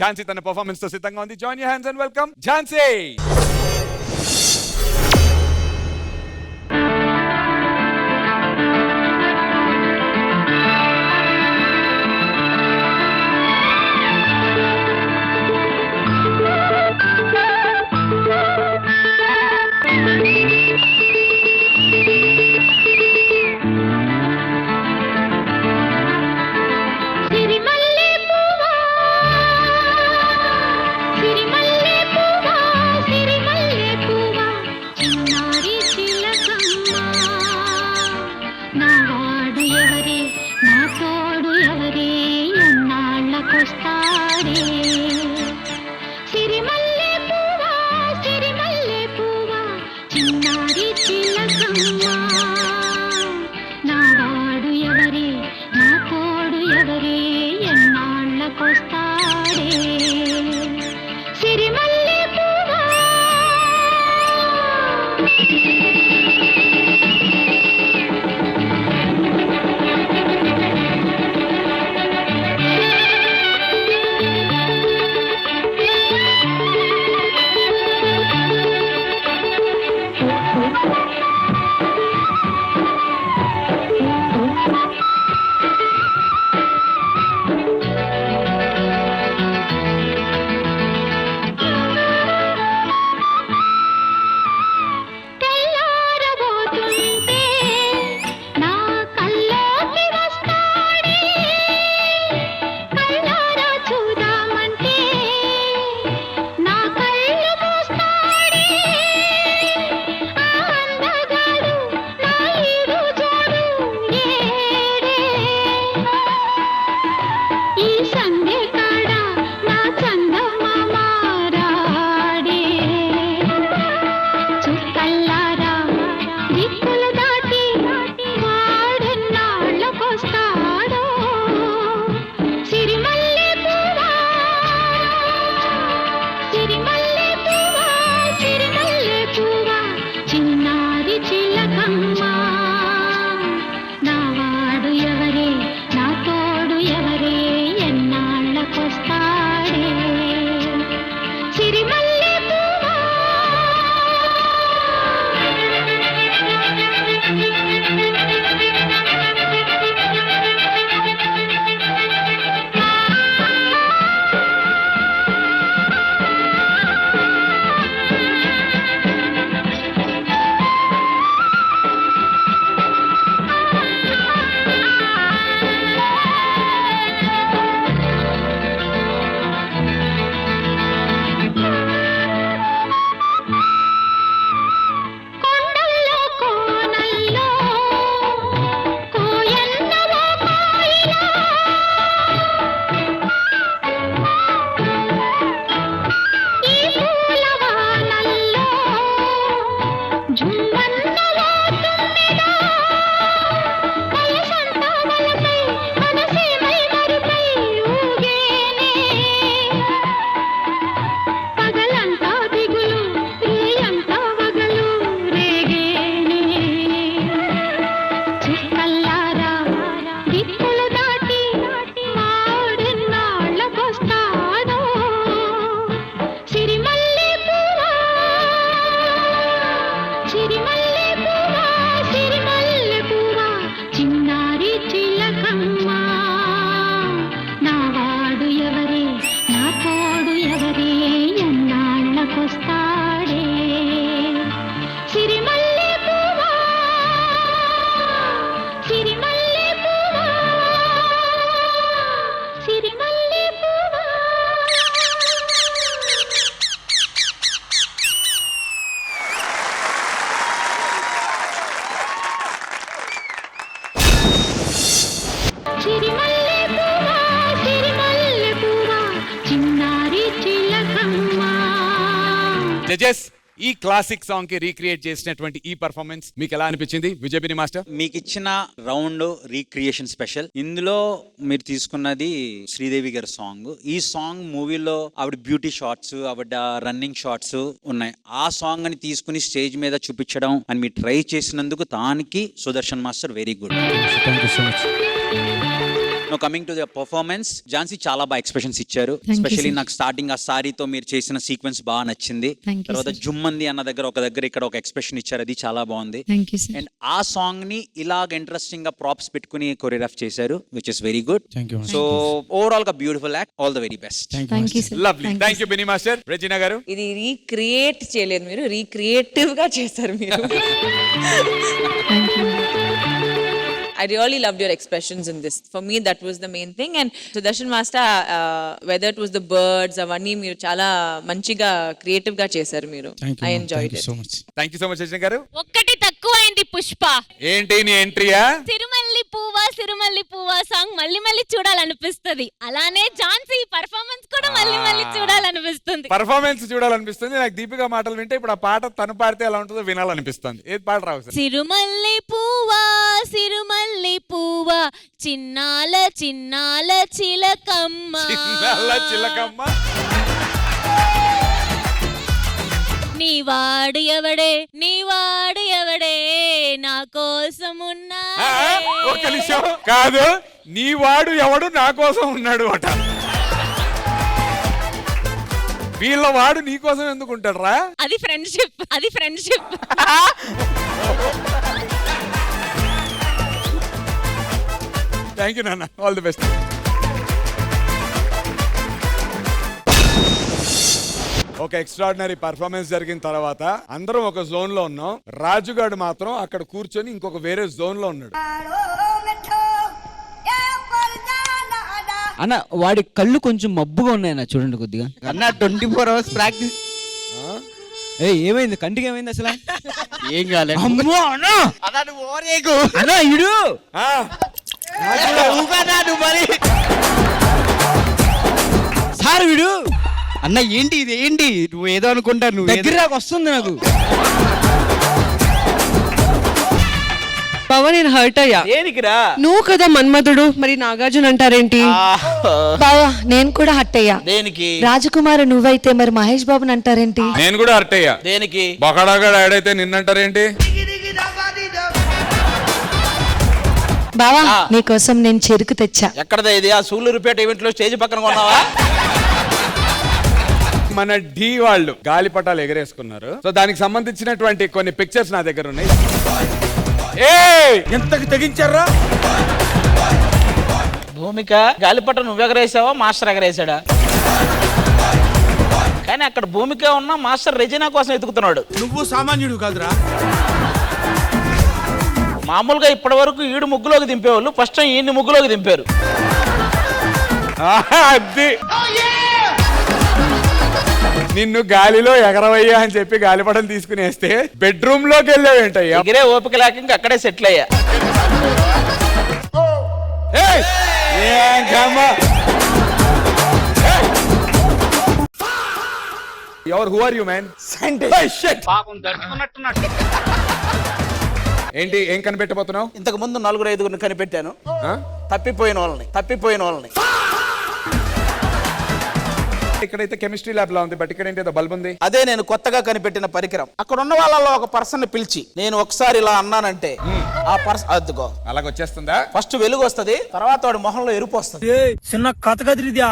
ఝాన్సీ తన పర్ఫార్మెన్స్ తో సిద్ధంగా ఉంది. Join your hands and welcome Jhansi. Judges ఈ క్లాసిక్ సాంగ్ కి రీక్రియేట్ చేసినటువంటి ఈ పర్ఫార్మెన్స్ మీకు ఎలా అనిపించింది విజయబిని మాస్టర్? మీకు ఇచ్చిన రౌండ్ రీక్రియేషన్ స్పెషల్. ఇందులో మీరు తీసుకున్నది శ్రీదేవి గారి సాంగ్. ఈ సాంగ్ మూవీలో ఆవిడ బ్యూటీ షాట్స్, ఆవిడ రన్నింగ్ షాట్స్ ఉన్నాయి. ఆ సాంగ్ అని తీసుకుని స్టేజ్ మీద చూపించడం అని మీరు ట్రై చేసినందుకు దానికి Sudarshan master very good. Thank you so much. Coming to the performance, Jhansi చాలా బాగా ఎక్స్ప్రెషన్స్ ఇచ్చారు. Thank you, especially sir. నాకు స్టార్టింగ్ ఆ సారీతో మీరు చేసిన సీక్వెన్స్ బాగా నచ్చింది. Thank you, తర్వాత sir. జుమ్మంది అన్న దగ్గర ఇక్కడ ఒక ఎక్స్ప్రెషన్ ఇచ్చారు, అది చాలా బాగుంది. Thank you sir. అండ్ ఆ సాంగ్ ని ఇలాగ ఇంట్రెస్టింగ్ గా ప్రాప్స్ పెట్టుకుని కొరియోగ్రాఫ్ చేశారు, which is very good. Thank you, so overall గా beautiful act, all the very best. Thank you sir. Lovely, thank you Bini master. Regina గారు, ఇది రీక్రియేట్ చేయలేదు మీరు, రీక్రియేటివ్ గా చేశారు మీరు. Thank you. I really loved your expressions in this. For me, that was the main thing. And Sudarshan Master, whether it was the birds, avanni మీరు చాలా మంచిగా క్రియేటివ్ గా చేశారు మీరు. I enjoyed it. So much. Thank you so much Regina గారు. ఒక్కటి తక్కువైంది పుష్ప. ఏంటి నీ ఎంట్రీయా? సిరిమల్లి పువ్వా సాంగ్ మళ్ళీ మళ్ళీ చూడాలనిపిస్తుంది. అలానే ఝాన్సీ పర్ఫార్మెన్స్ కూడా మళ్ళీ మళ్ళీ చూడాలనిపిస్తుంది. పర్ఫార్మెన్స్ చూడాలనిపిస్తుంది. నాకు దీపిక మాటలు వింటే ఇప్పుడు ఆ పాట తను పాడితే ఎలా ఉంటుందో వినాలనిపిస్తుంది. ఏది పాట రావు సార్? సిరిమల్లి పువ్వా చిన్నాల చిన్నాల చిలకమ్మ. చిన్నాల చిలకమ్మ. నీవాడు ఎవడే నా కోసం ఉన్నా. ఒక్క నిమిషం, కాదు, నీ వాడు ఎవడు నా కోసం ఉన్నాడు అట. వీళ్ళ వాడు నీ కోసం ఎందుకు ఉంటాడు రా? అది ఫ్రెండ్షిప్. థ్యాంక్ యూ నాన్న, ఆల్ ది బెస్ట్. ఒక ఎక్స్ట్రాడినరీ పర్ఫార్మెన్స్ జరిగిన తర్వాత అందరం ఒక జోన్ లో ఉన్నాం. రాజుగాడు మాత్రం అక్కడ కూర్చొని ఇంకొక వేరే జోన్ లో ఉన్నాడు. అన్న వాడి కళ్ళు కొంచెం మబ్బుగా ఉన్నాయన్న, చూడండి కొద్దిగా. అన్న 24 hours ప్రాక్టీస్. ఏమైంది కంటికి, ఏమైంది అసలు? ఏం కాలేదు. అమ్మో అన్న, అన్నా నువ్వు ఓరేకు. అన్న ఇడు ఆ, నువ్వు మరి. సార్ వీడు అన్న ఏంటి ఇది, ఏంటి నువ్వు ఏదో అనుకుంటా, నువ్వు దగ్గర నాకు వస్తుంది నాకు. బావ నేను హర్ట్ అయ్యా. దేనికిరా? నువ్వు కదా మన్మధుడు, మరి నాగార్జున అంటారేంటి? బావా నేను కూడా హట్ అయ్యా. దేనికి? రాజకుమారు నువ్వైతే మరి మహేష్ బాబుని అంటారేంటి? నేను కూడా హర్ట్ అయ్యా. దేనికి? బొకడాగా ఆడైతే నిన్నంటారేంటి? బావా నీకోసం నేను చెరుకు తెచ్చా. ఎక్కడదా ఇది? ఆ సూళ్ళూరుపేట ఈవెంట్ లో స్టేజ్ పక్కన కొన్నావా? మన ఢీ వాళ్ళు గాలిపటాలు ఎగరేసుకున్నారు. సో దానికి సంబంధించినటువంటి కొన్ని పిక్చర్స్ నా దగ్గర ఉన్నాయి. ఎంతకు తెగించారా? భూమిక గాలిపట నువ్వు ఎగరేసావా మాస్టర్ ఎగరేసాడా? కానీ అక్కడ భూమిక ఉన్న మాస్టర్ రెజినా కోసం ఎతుకుతున్నాడు. నువ్వు సామాన్యుడు కాదురా. మామూలుగా ఇప్పటి వరకు ఈడు ముగ్గులోకి దింపేవాళ్ళు, ఫస్ట్ టైం ఈయన్ని ముగ్గులోకి దింపారు. అది నిన్ను గాలిలో ఎగరవయ్యా అని చెప్పి గాలిపటం తీసుకుని వేస్తే బెడ్రూమ్ లోకి వెళ్ళావేంటయ్యా? ఎగిరే ఓపిక లేక ఇంక అక్కడే సెటిల్ అయ్యా. Who are you man? ఏంటి, ఏం కనిపెట్టబోతున్నావు? ఇంతకు ముందు 4-5 కనిపెట్టాను, తప్పిపోయిన వాళ్ళని. ఇక్కడైతే కెమిస్ట్రీ ల్యాబ్ లా ఉంది, బట్ ఇక్కడ ఏంటి బల్బ్ ఉంది. అదే నేను కొత్తగా కనిపెట్టిన పరికరం. అక్కడ ఉన్న వాళ్ళలో ఒక పర్సన్ పిలిచి నేను ఒకసారి ఇలా అన్నానంటే ఆ పర్సన్ అద్దుకో అలాగ వచ్చేస్తుందా? ఫస్ట్ వెలుగు వస్తది, తర్వాత వాడి మొహంలో ఎరుపు వస్తుంది. చిన్న కథ కదిరిద్యా.